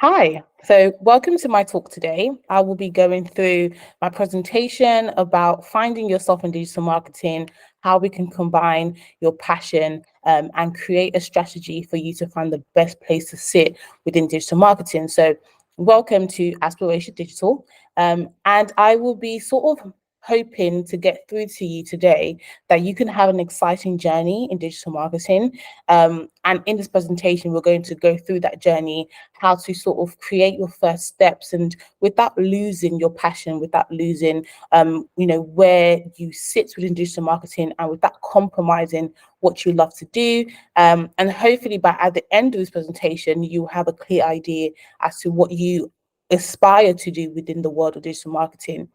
Hi, so welcome to my talk today. I will be going through my presentation about finding yourself in digital marketing, how we can combine your passion and create a strategy for you to find the best place to sit within digital marketing. So welcome to Aspiration Digital. And I will be sort of hoping to get through to you today that you can have an exciting journey in digital marketing. And in this presentation, we're going to go through that journey, how to sort of create your first steps, and without losing your passion, without losing where you sit within digital marketing, and without compromising what you love to do. And hopefully by at the end of this presentation, you have a clear idea as to what you aspire to do within the world of digital marketing.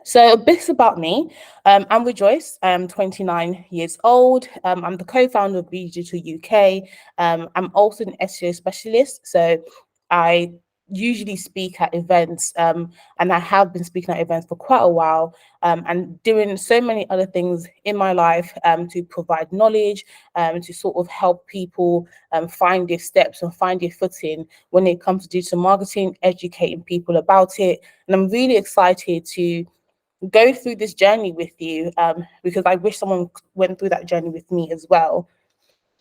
So a bit about me. I'm Rejoice. I'm 29 years old. I'm the co-founder of B-DigitalUK. I'm also an SEO specialist. So I usually speak at events, and I have been speaking at events for quite a while, and doing so many other things in my life to provide knowledge, to sort of help people find their steps and find their footing when it comes to digital marketing, educating people about it. And I'm really excited to go through this journey with you, because I wish someone went through that journey with me as well.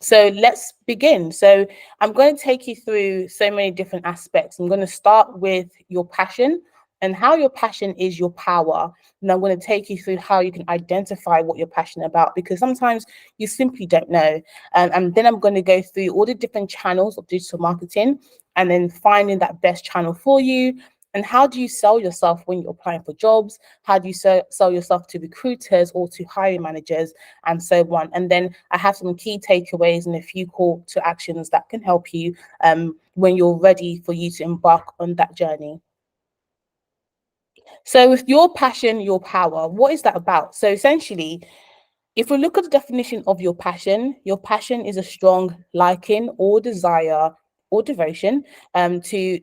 So let's begin. So I'm going to take you through so many different aspects. I'm going to start with your passion and how your passion is your power. And I'm going to take you through how you can identify what you're passionate about, because sometimes you simply don't know. And then I'm going to go through all the different channels of digital marketing, and then finding that best channel for you. And how do you sell yourself when you're applying for jobs? How do you sell yourself to recruiters or to hiring managers, and so on? And then I have some key takeaways and a few call to actions that can help you when you're ready for you to embark on that journey. So with your passion, your power, what is that about? So essentially, if we look at the definition of your passion is a strong liking or desire or devotion to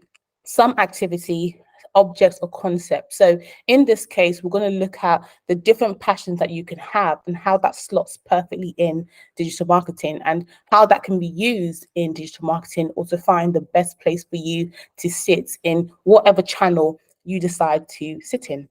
some activity, objects, or concept. So in this case, we're going to look at the different passions that you can have and how that slots perfectly in digital marketing, and how that can be used in digital marketing, or to find the best place for you to sit in whatever channel you decide to sit in.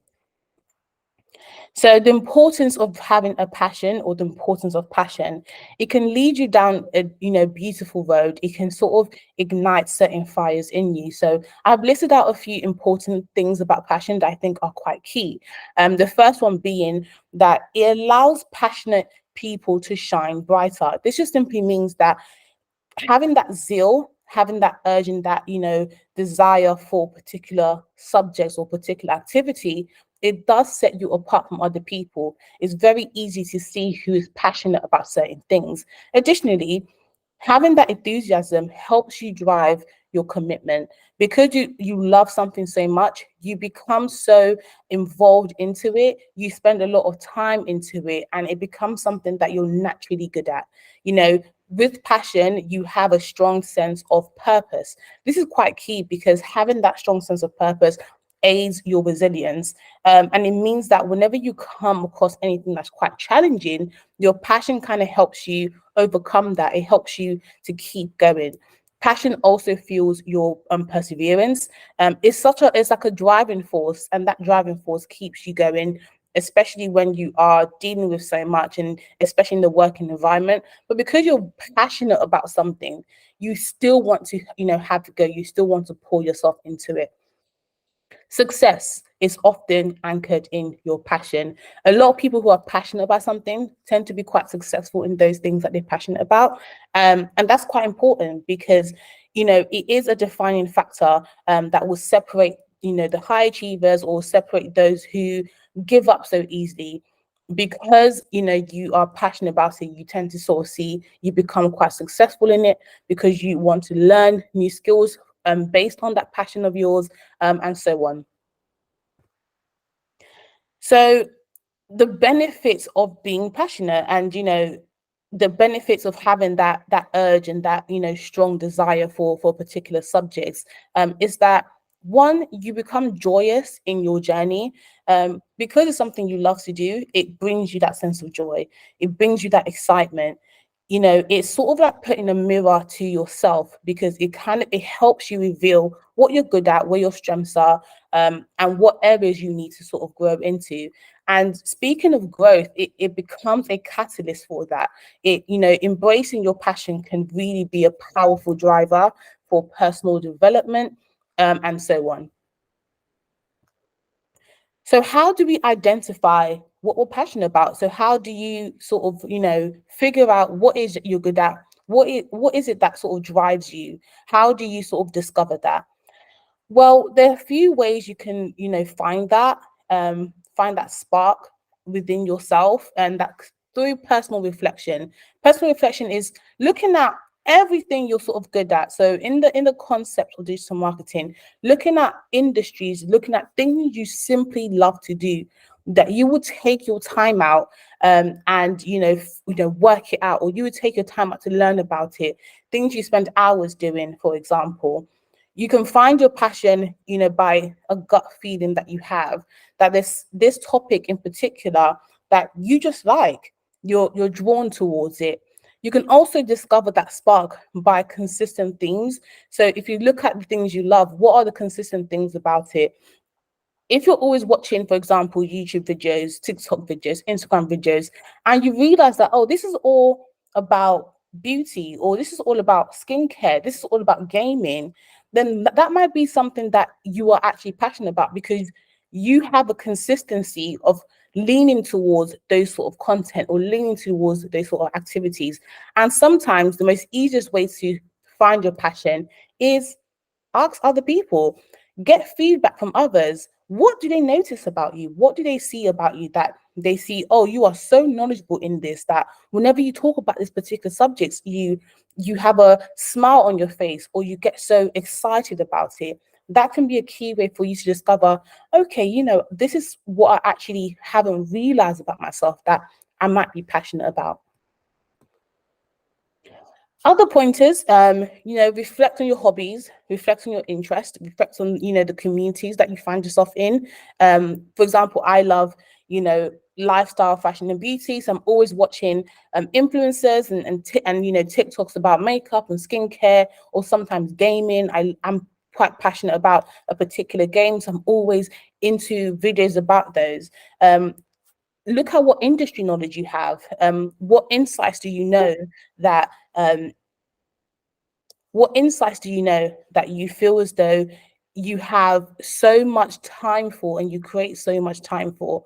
So the importance of having a passion, or the importance of passion, it can lead you down a beautiful road. It can sort of ignite certain fires in you. So I've listed out a few important things about passion that I think are quite key. The first one being that it allows passionate people to shine brighter. This just simply means that having that zeal, having that urge, and that desire for particular subjects or particular activity, it does set you apart from other people. It's very easy to see who is passionate about certain things. Additionally, having that enthusiasm helps you drive your commitment, because you love something so much. You become so involved into it, you spend a lot of time into it, and it becomes something that you're naturally good at. With passion, you have a strong sense of purpose. This is quite key, because having that strong sense of purpose aids your resilience. And it means that whenever you come across anything that's quite challenging, your passion kind of helps you overcome that. It helps you to keep going. Passion also fuels your perseverance. It's like a driving force, and that driving force keeps you going, especially when you are dealing with so much, and especially in the working environment. But because you're passionate about something, you still want to, have to go. You still want to pour yourself into it. Success is often anchored in your passion. A lot of people who are passionate about something tend to be quite successful in those things that they're passionate about. And that's quite important, because, it is a defining factor that will separate, the high achievers, or separate those who give up so easily. Because you are passionate about it, you tend to sort of see you become quite successful in it, because you want to learn new skills based on that passion of yours, and so on. So the benefits of being passionate, and the benefits of having that urge, and that strong desire for particular subjects, is that, one, you become joyous in your journey, because it's something you love to do. It brings you that sense of joy, it brings you that excitement. it's sort of like putting a mirror to yourself, because it helps you reveal what you're good at, where your strengths are, and what areas you need to sort of grow into. And speaking of growth, it becomes a catalyst for that. Embracing your passion can really be a powerful driver for personal development, and so on. So how do we identify what we're passionate about? So how do you sort of, figure out what is it you're good at? What is it that sort of drives you? How do you sort of discover that? Well, there are a few ways you can, find that spark within yourself, and that through personal reflection. Personal reflection is looking at everything you're sort of good at. So in the concept of digital marketing, looking at industries, looking at things you simply love to do, that you would take your time out, and work it out, or you would take your time out to learn about it. Things you spend hours doing, for example. You can find your passion, by a gut feeling that you have, that this topic in particular that you just like, you're drawn towards it. You can also discover that spark by consistent things. So if you look at the things you love, what are the consistent things about it? If you're always watching, for example, YouTube videos, TikTok videos, Instagram videos, and you realize that, oh, this is all about beauty, or this is all about skincare, this is all about gaming, then that might be something that you are actually passionate about, because you have a consistency of leaning towards those sort of content, or leaning towards those sort of activities. And sometimes the most easiest way to find your passion is ask other people, get feedback from others. What do they notice about you? What do they see about you that they see, oh, you are so knowledgeable in this, that whenever you talk about this particular subject, you have a smile on your face, or you get so excited about it. That can be a key way for you to discover, okay, this is what I actually haven't realized about myself that I might be passionate about. Other pointers, reflect on your hobbies, reflect on your interest, reflect on, the communities that you find yourself in. For example, I love, lifestyle, fashion, and beauty. So I'm always watching influencers and TikToks about makeup and skincare, or sometimes gaming. I'm quite passionate about a particular game, so I'm always into videos about those. Look at what industry knowledge you have. What insights do you know that you feel as though you have so much time for, and you create so much time for?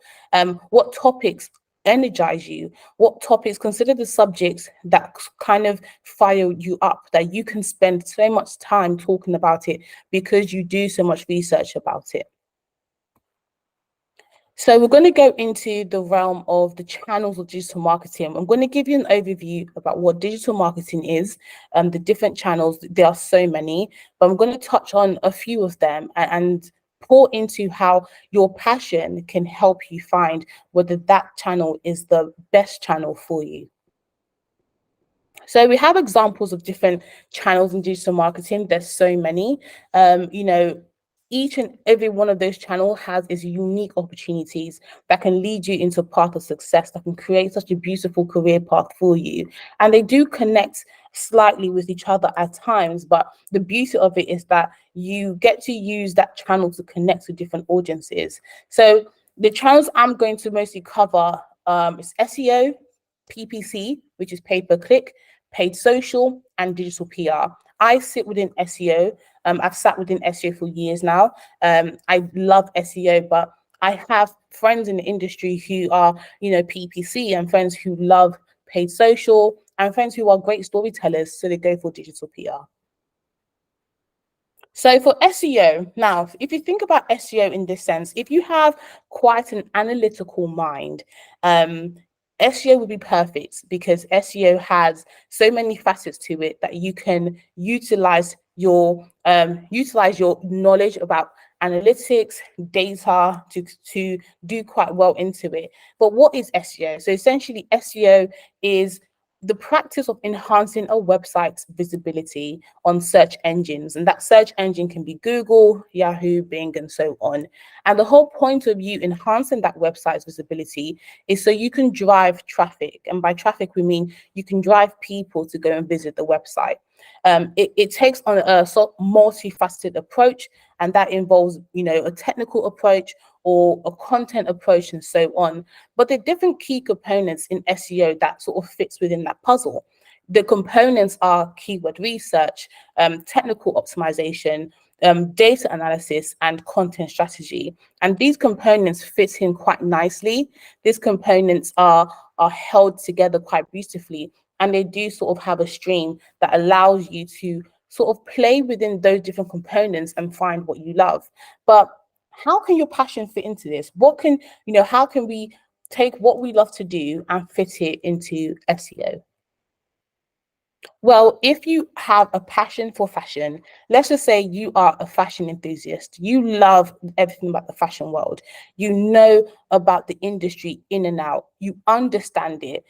What topics energize you? What topics, consider the subjects that kind of fire you up, that you can spend so much time talking about it because you do so much research about it. So we're going to go into the realm of the channels of digital marketing. I'm going to give you an overview about what digital marketing is, the different channels. There are so many, but I'm going to touch on a few of them and pour into how your passion can help you find whether that channel is the best channel for you. So we have examples of different channels in digital marketing. There's so many. Each and every one of those channels has its unique opportunities that can lead you into a path of success, that can create such a beautiful career path for you. And they do connect slightly with each other at times, but the beauty of it is that you get to use that channel to connect with different audiences. So the channels I'm going to mostly cover is SEO, PPC, which is pay per click, paid social, and digital PR. I sit within SEO. I've sat within SEO for years now. I love SEO, but I have friends in the industry who are, PPC, and friends who love paid social, and friends who are great storytellers, so they go for digital PR. So for SEO, now, if you think about SEO in this sense, if you have quite an analytical mind, SEO would be perfect, because SEO has so many facets to it that you can utilize your knowledge about analytics, data to do quite well into it. But what is SEO? So essentially, SEO is the practice of enhancing a website's visibility on search engines. And that search engine can be Google, Yahoo, Bing, and so on. And the whole point of you enhancing that website's visibility is so you can drive traffic. And by traffic, we mean you can drive people to go and visit the website. It takes on a sort of multifaceted approach, and that involves, a technical approach or a content approach and so on. But the different key components in SEO that sort of fits within that puzzle. The components are keyword research, technical optimization, data analysis, and content strategy. And these components fit in quite nicely. These components are held together quite beautifully, and they do sort of have a stream that allows you to sort of play within those different components and find what you love. But how can your passion fit into this? How can we take what we love to do and fit it into SEO? Well, if you have a passion for fashion, let's just say you are a fashion enthusiast, you love everything about the fashion world, you know about the industry in and out, you understand it.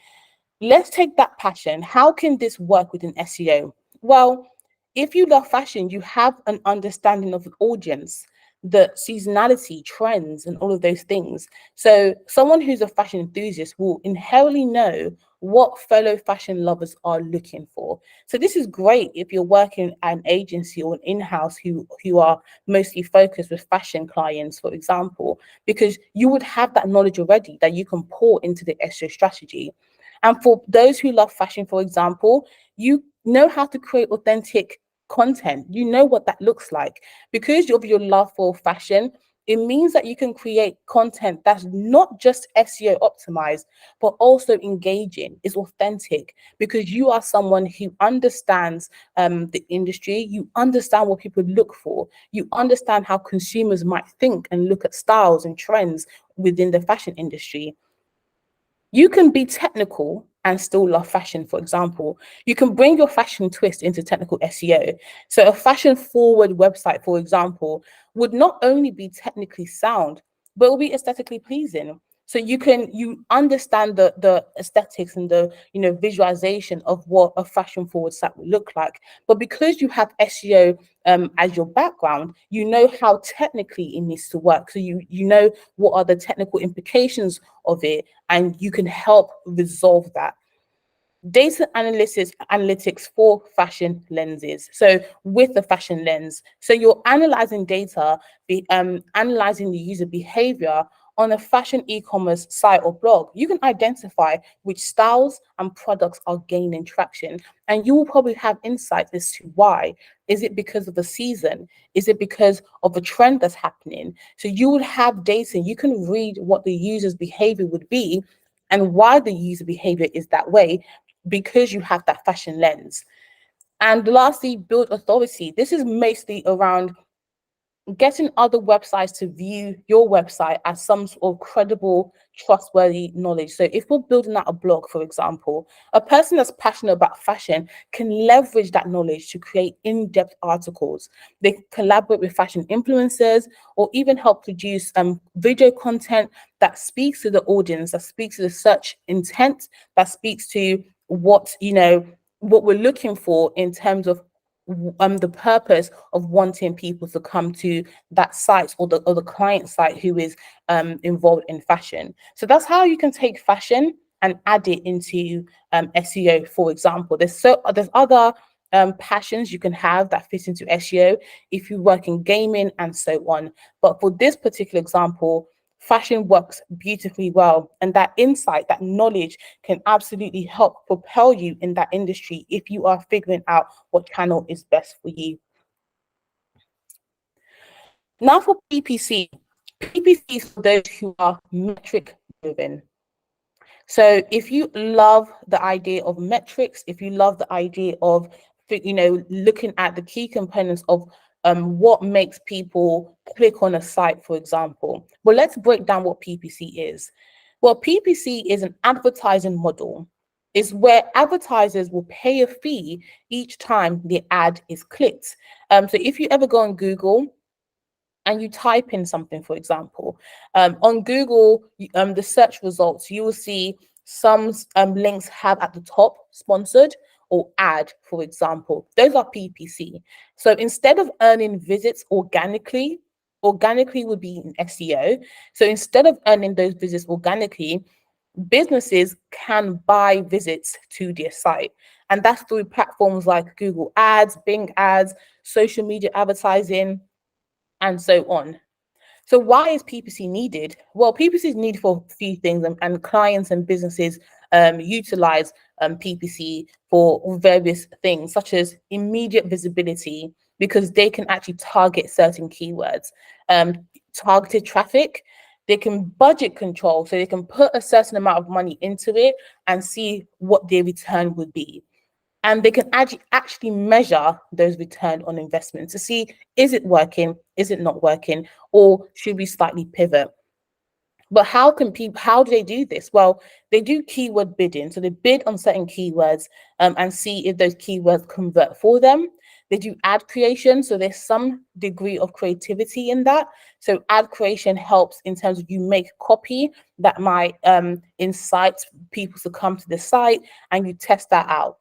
Let's take that passion. How can this work within SEO? Well, if you love fashion, you have an understanding of the audience, the seasonality, trends, and all of those things. So someone who's a fashion enthusiast will inherently know what fellow fashion lovers are looking for. So this is great if you're working at an agency or an in-house who are mostly focused with fashion clients, for example, because you would have that knowledge already that you can pour into the SEO strategy. And for those who love fashion, for example, you know how to create authentic content. You know what that looks like. Because of your love for fashion, it means that you can create content that's not just SEO optimized, but also engaging, is authentic, because you are someone who understands the industry, you understand what people look for, you understand how consumers might think and look at styles and trends within the fashion industry. You can be technical and still love fashion, for example. You can bring your fashion twist into technical SEO. So a fashion forward website, for example, would not only be technically sound, but it will be aesthetically pleasing. So you understand the aesthetics and the visualization of what a fashion forward site would look like. But because you have SEO as your background, you know how technically it needs to work. So you know what are the technical implications of it, and you can help resolve that. Data analytics for fashion lenses. So with the fashion lens, so you're analyzing data, analyzing the user behavior on a fashion e-commerce site or blog. You can identify which styles and products are gaining traction, and you will probably have insights as to why. Is it because of the season? Is it because of a trend that's happening? So you would have data, you can read what the user's behavior would be and why the user behavior is that way, because you have that fashion lens. And lastly, build authority. This is mostly around getting other websites to view your website as some sort of credible, trustworthy knowledge. So if we're building out a blog, for example, a person that's passionate about fashion can leverage that knowledge to create in-depth articles. They can collaborate with fashion influencers, or even help produce video content that speaks to the audience, that speaks to the search intent, that speaks to what we're looking for in terms of the purpose of wanting people to come to that site, or the client site who is involved in fashion. So that's how you can take fashion and add it into SEO, for example. There's other passions you can have that fit into SEO if you work in gaming and so on. But for this particular example, fashion works beautifully well, and that insight, that knowledge can absolutely help propel you in that industry if you are figuring out what channel is best for you. Now for PPC. PPC is for those who are metric driven. So if you love the idea of metrics, if you love the idea of looking at the key components of what makes people click on a site, for example. Well, let's break down what PPC is. Well, PPC is an advertising model. It's where advertisers will pay a fee each time the ad is clicked. So if you ever go on Google and you type in something, for example, on Google, the search results, you will see Some links have at the top sponsored or ad, for example. Those are PPC. So instead of earning visits organically would be in SEO. So instead of earning those visits organically, businesses can buy visits to their site. And that's through platforms like Google Ads, Bing Ads, social media advertising, and so on. So why is PPC needed? Well, PPC is needed for a few things, and clients and businesses utilize PPC for various things, such as immediate visibility, because they can actually target certain keywords, targeted traffic. They can budget control, so they can put a certain amount of money into it and see what their return would be. And they can actually measure those return on investment to see, is it working, is it not working, or should we slightly pivot? But how do they do this? Well, they do keyword bidding. So they bid on certain keywords and see if those keywords convert for them. They do ad creation. So there's some degree of creativity in that. So ad creation helps in terms of you make copy that might incite people to come to the site, and you test that out.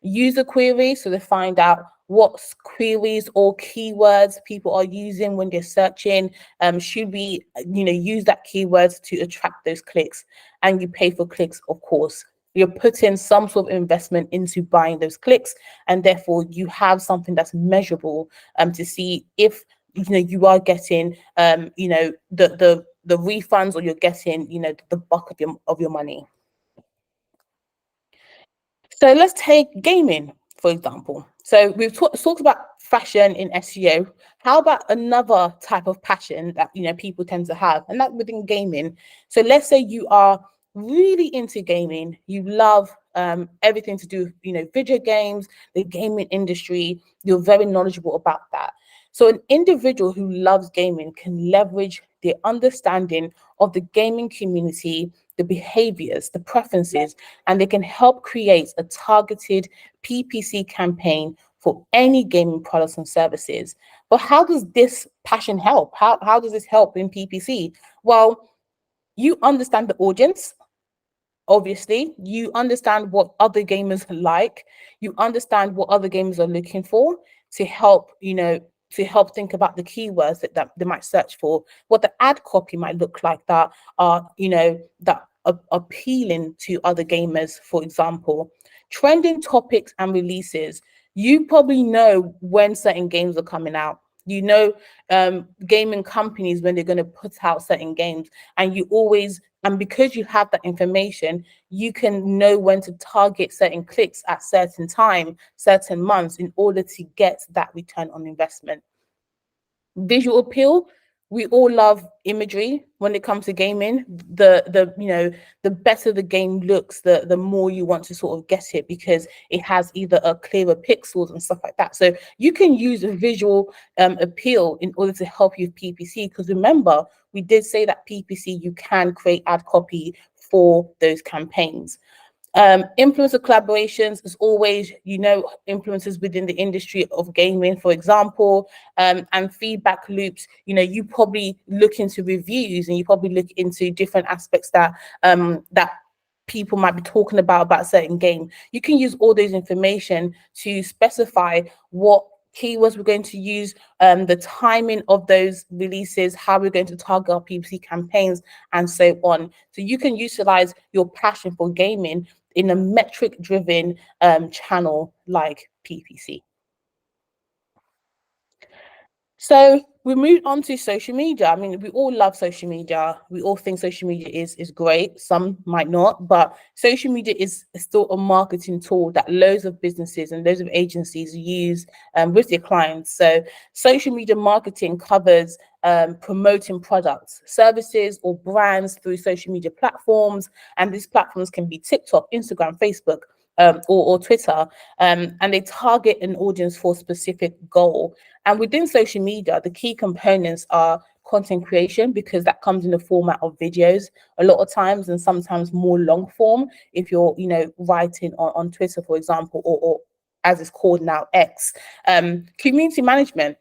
User queries, so they find out what queries or keywords people are using when they're searching. Should we use that keywords to attract those clicks? And you pay for clicks, of course. You're putting some sort of investment into buying those clicks, and therefore you have something that's measurable to see if you are getting the refunds, or you're getting the buck of your money. So let's take gaming, for example. So we've talked about fashion in SEO. How about another type of passion that people tend to have, and that within gaming? So let's say you are really into gaming. You love everything to do with video games, the gaming industry. You're very knowledgeable about that. So an individual who loves gaming can leverage their understanding of the gaming community, the behaviors, the preferences, and they can help create a targeted PPC campaign for any gaming products and services. But how does this passion help? How does this help in PPC? Well, you understand the audience. Obviously, you understand what other gamers like. You understand what other gamers are looking for to help, think about the keywords that they might search for, what the ad copy might look like that are, that are appealing to other gamers, for example. Trending topics and releases. You probably know when certain games are coming out. Gaming companies when they're going to put out certain games, and because you have that information, you can know when to target certain clicks at certain time, certain months, in order to get that return on investment. Visual appeal. We all love imagery when it comes to gaming. The better the game looks, the more you want to sort of get it, because it has either a clearer pixels and stuff like that. So you can use a visual appeal in order to help you with PPC, because remember, we did say that PPC, you can create ad copy for those campaigns. Influencer collaborations is always, influencers within the industry of gaming, for example, and feedback loops. You probably look into reviews, and you probably look into different aspects that people might be talking about certain game. You can use all those information to specify what keywords we're going to use, the timing of those releases, how we're going to target our PPC campaigns, and so on. So you can utilize your passion for gaming in a metric-driven channel like PPC. So we moved on to social media. I mean, we all love social media. We all think social media is great. Some might not, but social media is still a marketing tool that loads of businesses and loads of agencies use with their clients. So social media marketing covers promoting products, services, or brands through social media platforms. And these platforms can be TikTok, Instagram, Facebook, or Twitter, and they target an audience for a specific goal. And within social media, the key components are content creation, because that comes in the format of videos a lot of times, and sometimes more long form if you're writing on Twitter, for example, or as it's called now, X. Community management.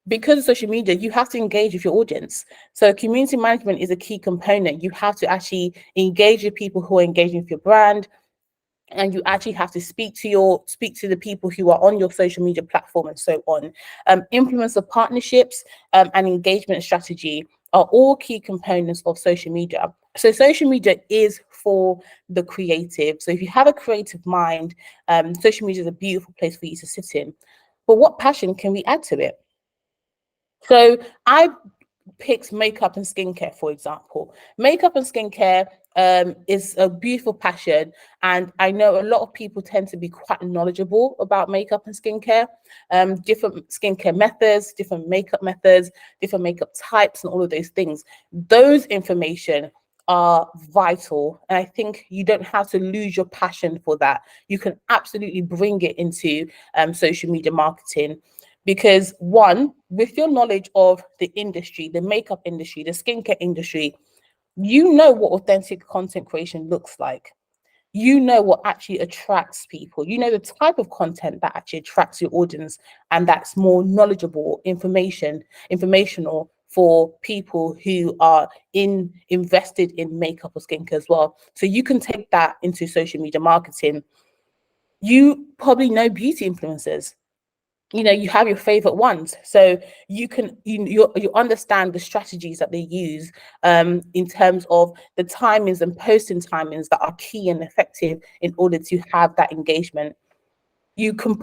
because of social media, you have to engage with your audience. So community management is a key component. You have to actually engage with people who are engaging with your brand, and you actually have to speak to the people who are on your social media platform and so on. Influencer partnerships and engagement strategy are all key components of social media. So social media is for the creative. So if you have a creative mind, social media is a beautiful place for you to sit in. But what passion can we add to it? So I picked makeup and skincare, for example. Makeup and skincare is a beautiful passion, and I know a lot of people tend to be quite knowledgeable about makeup and skincare, different skincare methods, different makeup methods, different makeup types, and all of those things. Those information are vital, and I think you don't have to lose your passion for that. You can absolutely bring it into social media marketing. Because one, with your knowledge of the industry, the makeup industry, the skincare industry, you know what authentic content creation looks like. You know what actually attracts people. You know the type of content that actually attracts your audience, and that's more knowledgeable informational for people who are invested in makeup or skincare as well. So you can take that into social media marketing. You probably know beauty influencers. You have your favorite ones, so you understand the strategies that they use in terms of the timings and posting timings that are key and effective in order to have that engagement. You can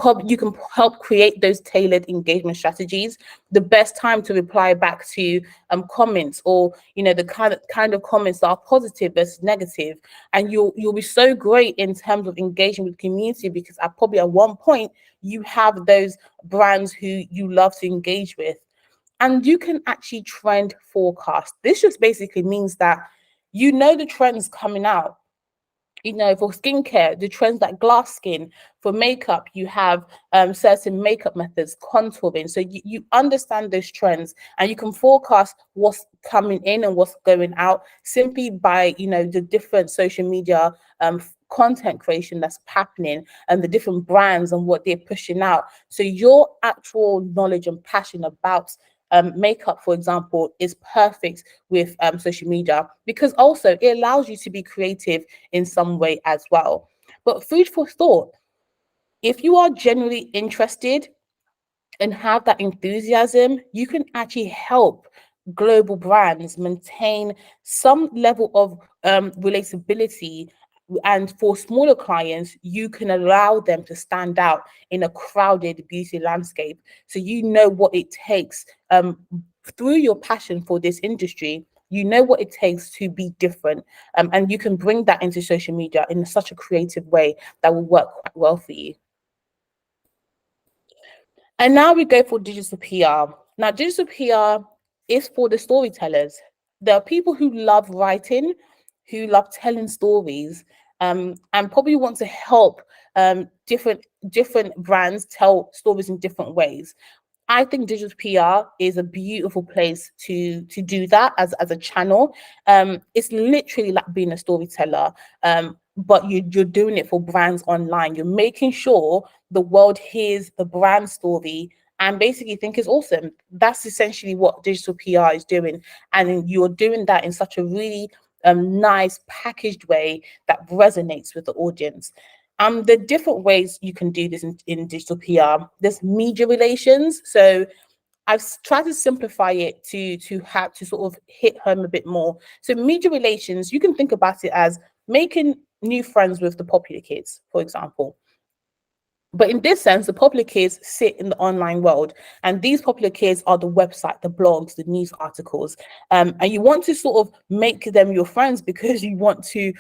help create those tailored engagement strategies. The best time to reply back to comments, or the kind of comments that are positive versus negative, and you'll be so great in terms of engaging with the community, because probably at one point you have those brands who you love to engage with. And you can actually trend forecast. This just basically means that the trends coming out. For skincare, the trends like glass skin. For makeup, you have certain makeup methods, contouring. So you understand those trends, and you can forecast what's coming in and what's going out simply by the different social media content creation that's happening, and the different brands and what they're pushing out. So your actual knowledge and passion about makeup, for example, is perfect with social media, because also it allows you to be creative in some way as well. But food for thought: if you are genuinely interested and have that enthusiasm, you can actually help global brands maintain some level of relatability. And for smaller clients, you can allow them to stand out in a crowded beauty landscape. So you know what it takes through your passion for this industry. You know what it takes to be different, and you can bring that into social media in such a creative way that will work quite well for you. And now we go for digital PR. Now, digital PR is for the storytellers. There are people who love writing, who love telling stories, and probably want to help different brands tell stories in different ways. I think digital PR is a beautiful place to do that as a channel. It's literally like being a storyteller, but you're doing it for brands online. You're making sure the world hears the brand story and basically think it's awesome. That's essentially what digital PR is doing, and you're doing that in such a really nice packaged way that resonates with the audience. There are different ways you can do this in digital PR. There's media relations. So I've tried to simplify it to have to sort of hit home a bit more. So media relations, you can think about it as making new friends with the popular kids, for example. But in this sense, the popular kids sit in the online world, and these popular kids are the website, the blogs, the news articles, and you want to sort of make them your friends, because you want to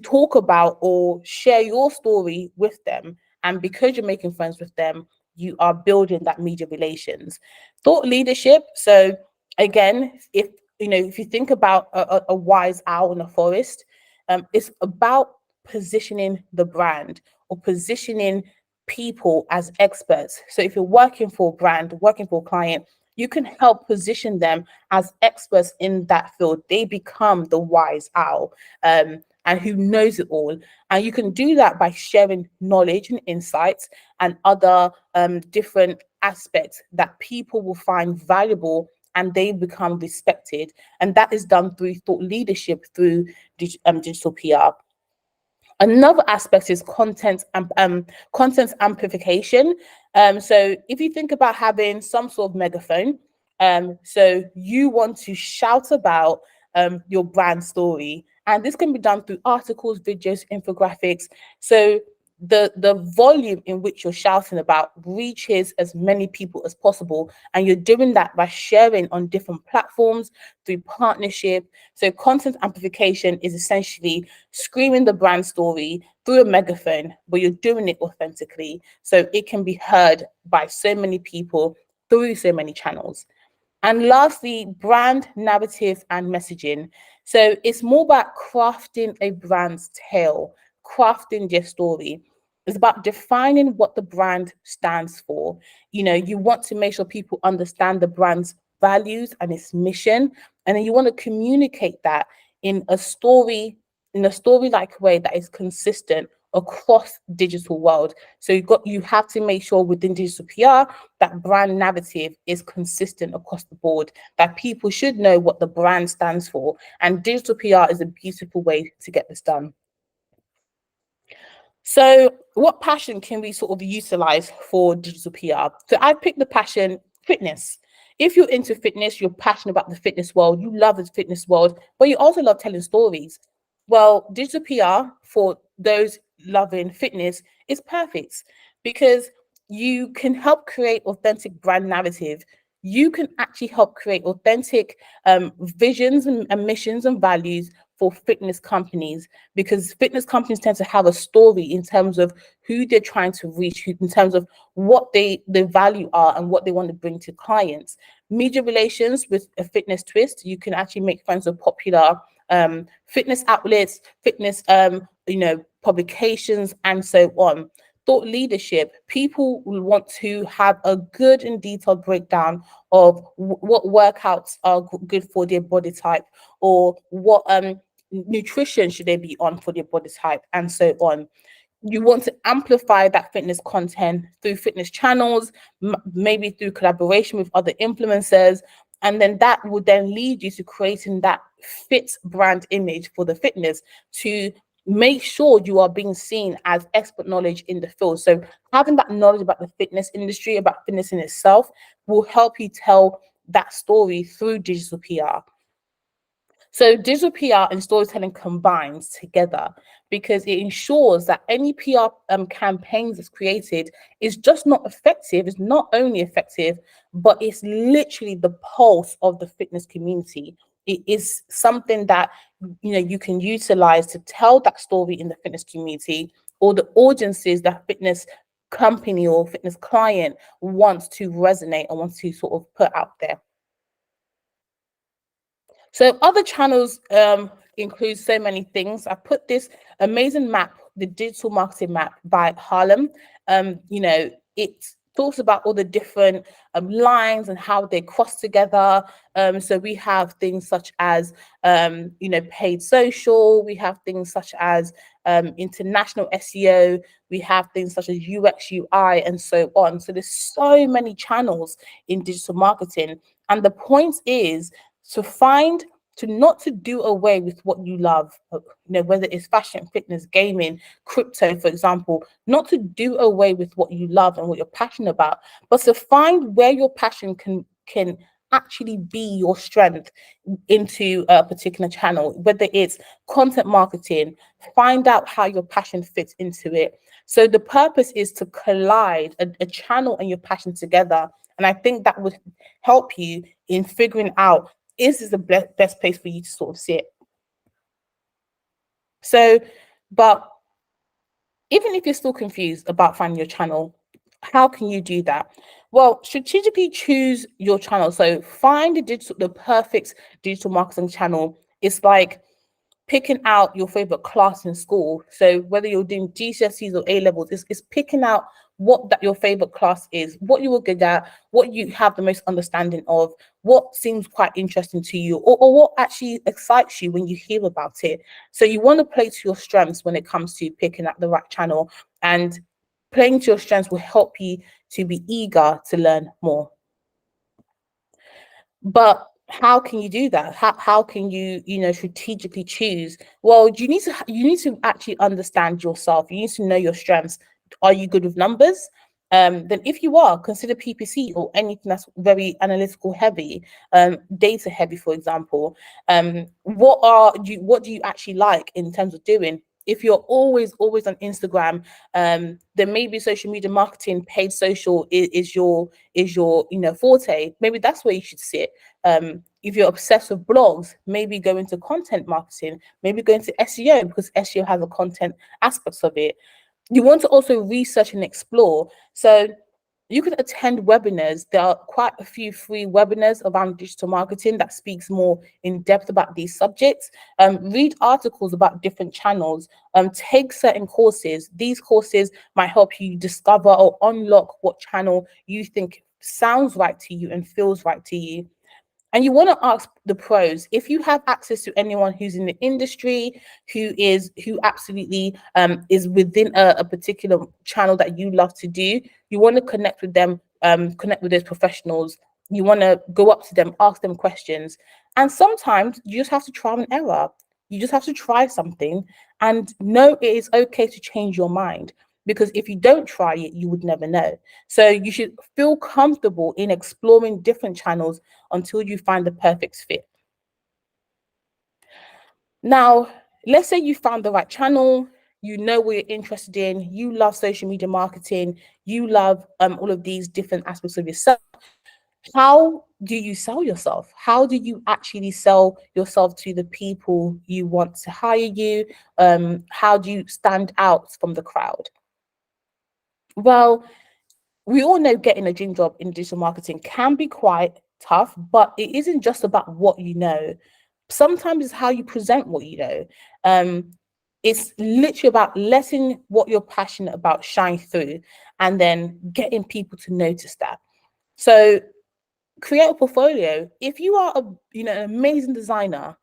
talk about or share your story with them, and because you're making friends with them, you are building that media relations. Thought leadership. So again, if you think about a wise owl in a forest, it's about positioning the brand or positioning people as experts. So if you're working for a brand, working for a client, you can help position them as experts in that field. They become the wise owl. And and who knows it all. And you can do that by sharing knowledge and insights and other different aspects that people will find valuable and they become respected. And that is done through thought leadership, through digital PR. Another aspect is content amplification. So if you think about having some sort of megaphone, so you want to shout about your brand story, and this can be done through articles, videos, infographics. So the volume in which you're shouting about reaches as many people as possible, and you're doing that by sharing on different platforms through partnership. So content amplification is essentially screaming the brand story through a megaphone, but you're doing it authentically, so it can be heard by so many people through so many channels. And lastly, brand narrative and messaging. So it's more about crafting a brand's tale, crafting their story. It's about defining what the brand stands for. You know, you want to make sure people understand the brand's values and its mission, and then you want to communicate that in a story-like way that is consistent across digital world. So you have to make sure within digital PR that brand narrative is consistent across the board, that people should know what the brand stands for. And digital PR is a beautiful way to get this done. So what passion can we sort of utilize for digital PR? So I picked the passion fitness. If you're into fitness, you're passionate about the fitness world, you love the fitness world, but you also love telling stories. Well, digital PR for those loving fitness is perfect because you can help create authentic brand narrative. You can actually help create authentic visions and missions and values for fitness companies, because fitness companies tend to have a story in terms of who they're trying to reach, in terms of what the value are and what they want to bring to clients. Media relations with a fitness twist, you can actually make friends with popular fitness outlets, fitness publications, and so on. Thought leadership, people will want to have a good and detailed breakdown of what workouts are good for their body type, or what nutrition should they be on for their body type, and so on. You want to amplify that fitness content through fitness channels, maybe through collaboration with other influencers, and then that would then lead you to creating that fit brand image for the fitness, to make sure you are being seen as expert knowledge in the field. So having that knowledge about the fitness industry, about fitness in itself, will help you tell that story through digital PR. So digital PR and storytelling combines together, because it ensures that any PR campaigns that's created is just not effective. It's not only effective, but it's literally the pulse of the fitness community. It is something that you can utilize to tell that story in the fitness community, or the audiences that fitness company or fitness client wants to resonate and wants to sort of put out there. So other channels include so many things. I put this amazing map, the digital marketing map by Harlem. It talks about all the different lines and how they cross together. So we have things such as, paid social. We have things such as international SEO. We have things such as UX, UI, and so on. So there's so many channels in digital marketing. And the point is to not to do away with what you love, whether it's fashion, fitness, gaming, crypto, for example, not to do away with what you love and what you're passionate about, but to find where your passion can actually be your strength into a particular channel, whether it's content marketing. Find out how your passion fits into it. So the purpose is to collide a channel and your passion together. And I think that would help you in figuring out, is this the best place for you to sort of sit? So, but even if you're still confused about finding your channel, how can you do that? Well, strategically choose your channel. So find the perfect digital marketing channel. It's like picking out your favorite class in school. So whether you're doing GCSEs or A levels, it's picking out what that your favorite class is, what you were good at, what you have the most understanding of, what seems quite interesting to you, or what actually excites you when you hear about it. So you want to play to your strengths when it comes to picking up the right channel, and playing to your strengths will help you to be eager to learn more. But how can you do that? How can you, strategically choose? Well, you need to actually understand yourself. You need to know your strengths. Are you good with numbers? Then if you are, consider PPC or anything that's very analytical heavy, data heavy, for example. What do you actually like in terms of doing? If you're always on Instagram, then maybe social media marketing, paid social is your forte. Maybe that's where you should sit. If you're obsessed with blogs, maybe go into content marketing, maybe go into SEO, because SEO has a content aspects of it. You want to also research and explore. So you can attend webinars. There are quite a few free webinars around digital marketing that speaks more in depth about these subjects. Read articles about different channels. Take certain courses. These courses might help you discover or unlock what channel you think sounds right to you and feels right to you. And you want to ask the pros. If you have access to anyone who's in the industry, who absolutely is within a particular channel that you love to do, you want to connect with them, connect with those professionals. You want to go up to them, ask them questions. And sometimes you just have to try and error. You just have to try something and know it is okay to change your mind, because if you don't try it, you would never know. So you should feel comfortable in exploring different channels until you find the perfect fit. Now, let's say you found the right channel, you know what you're interested in, you love social media marketing, you love all of these different aspects of yourself. How do you sell yourself? How do you actually sell yourself to the people you want to hire you? How do you stand out from the crowd? Well, we all know getting a dream job in digital marketing can be quite tough, but it isn't just about what you know. Sometimes it's how you present what you know. Um, it's literally about letting what you're passionate about shine through, and then getting people to notice that. So create a portfolio. If you are an amazing designer,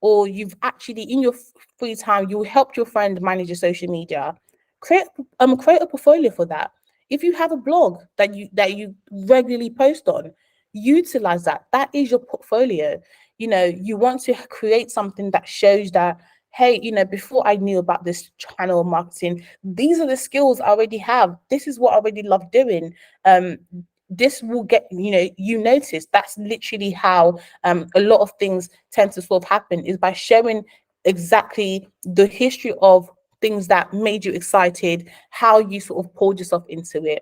or you've actually in your free time you helped your friend manage your social media, create a portfolio for that. If you have a blog that you regularly post on, utilize that. That is your portfolio. You want to create something that shows that, hey, before I knew about this channel marketing, these are the skills I already have. This is what I already love doing. This will get you notice. That's literally how a lot of things tend to sort of happen, is by showing exactly the history of things that made you excited, how you sort of poured yourself into it.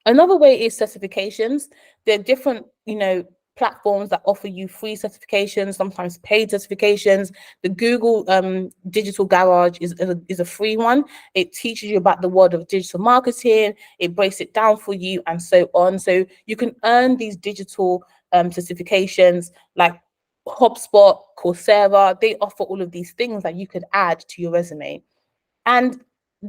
Another way is certifications. There are different, platforms that offer you free certifications, sometimes paid certifications. The Google Digital Garage is a free one. It teaches you about the world of digital marketing. It breaks it down for you, and so on. So you can earn these digital certifications like HubSpot, Coursera. They offer all of these things that you could add to your resume. And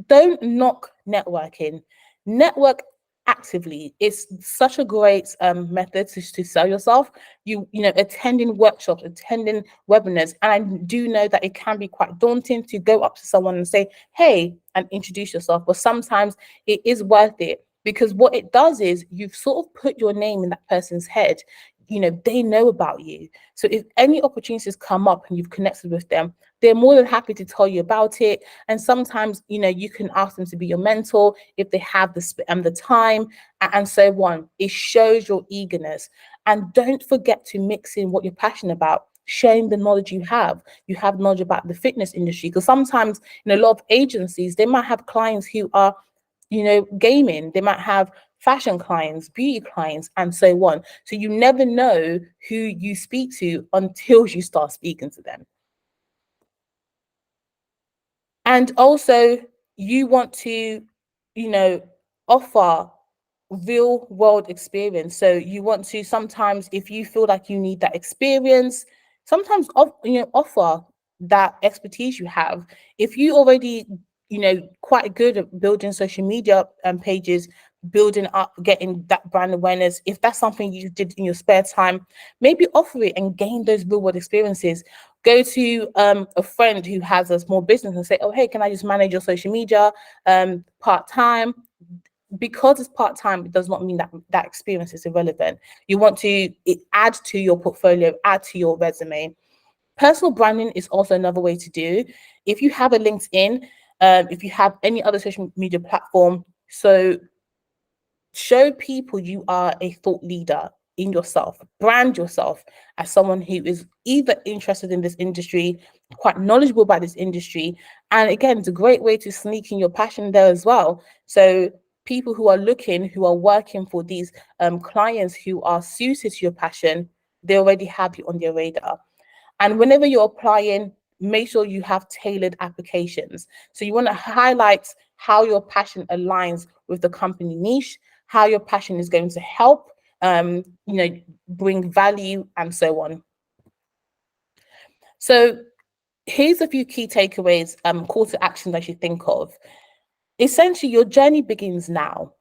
don't knock networking. Network actively. It's such a great method to sell yourself. Attending workshops, attending webinars. And I do know that it can be quite daunting to go up to someone and say, hey, and introduce yourself. But sometimes it is worth it, because what it does is you've sort of put your name in that person's head. They know about you. So if any opportunities come up and you've connected with them, they're more than happy to tell you about it. And sometimes, you can ask them to be your mentor if they have the time, and so on. It shows your eagerness. And don't forget to mix in what you're passionate about, sharing the knowledge you have. You have knowledge about the fitness industry, because sometimes in a lot of agencies, they might have clients who are gaming. They might have fashion clients, beauty clients, and so on. So you never know who you speak to until you start speaking to them. And also, you want to, offer real world experience. So you want to, sometimes if you feel like you need that experience, sometimes offer that expertise you have. If you already quite good at building social media pages, building up, getting that brand awareness. If that's something you did in your spare time, maybe offer it and gain those real world experiences. Go to a friend who has a small business and say, oh, hey, can I just manage your social media part-time? Because it's part-time, it does not mean that that experience is irrelevant. You want to add to your portfolio, add to your resume. Personal branding is also another way to do. If you have a LinkedIn, if you have any other social media platform, so show people you are a thought leader in yourself. Brand yourself as someone who is either interested in this industry, quite knowledgeable about this industry. And again, it's a great way to sneak in your passion there as well. So people who are looking, who are working for these clients who are suited to your passion, they already have you on their radar. And whenever you're applying, make sure you have tailored applications. So you want to highlight how your passion aligns with the company niche, how your passion is going to help, bring value, and so on. So here's a few key takeaways, call to actions I should think of. Essentially, your journey begins now.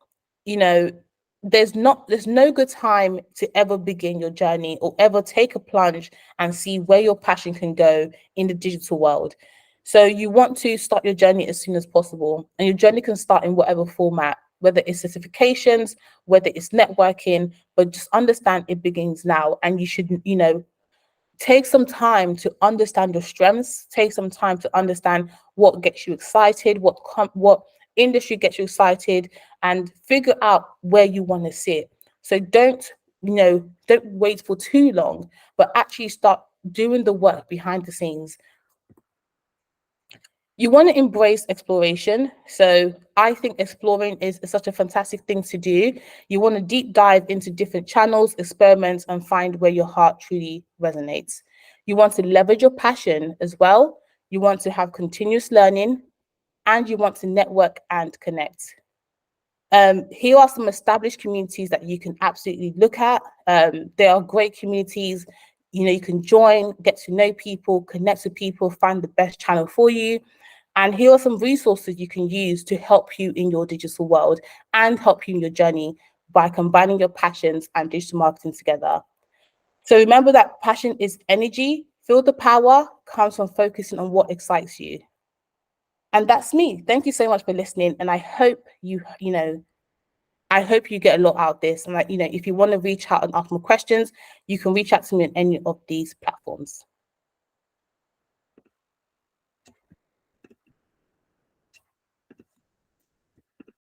There's no good time to ever begin your journey or ever take a plunge and see where your passion can go in the digital world. So you want to start your journey as soon as possible, and your journey can start in whatever format, whether it's certifications, whether it's networking, but just understand it begins now. And you should, take some time to understand your strengths, take some time to understand what gets you excited, what industry gets you excited, and figure out where you want to sit. So don't wait for too long, but actually start doing the work behind the scenes. You want to embrace exploration. So I think exploring is such a fantastic thing to do. You want to deep dive into different channels, experiments, and find where your heart truly resonates. You want to leverage your passion as well. You want to have continuous learning, and you want to network and connect. Here are some established communities that you can absolutely look at. There are great communities. You can join, get to know people, connect with people, find the best channel for you. And here are some resources you can use to help you in your digital world and help you in your journey by combining your passions and digital marketing together. So remember that passion is energy. Feel the power comes from focusing on what excites you. And that's me. Thank you so much for listening. And I hope I hope you get a lot out of this. And if you want to reach out and ask more questions, you can reach out to me on any of these platforms.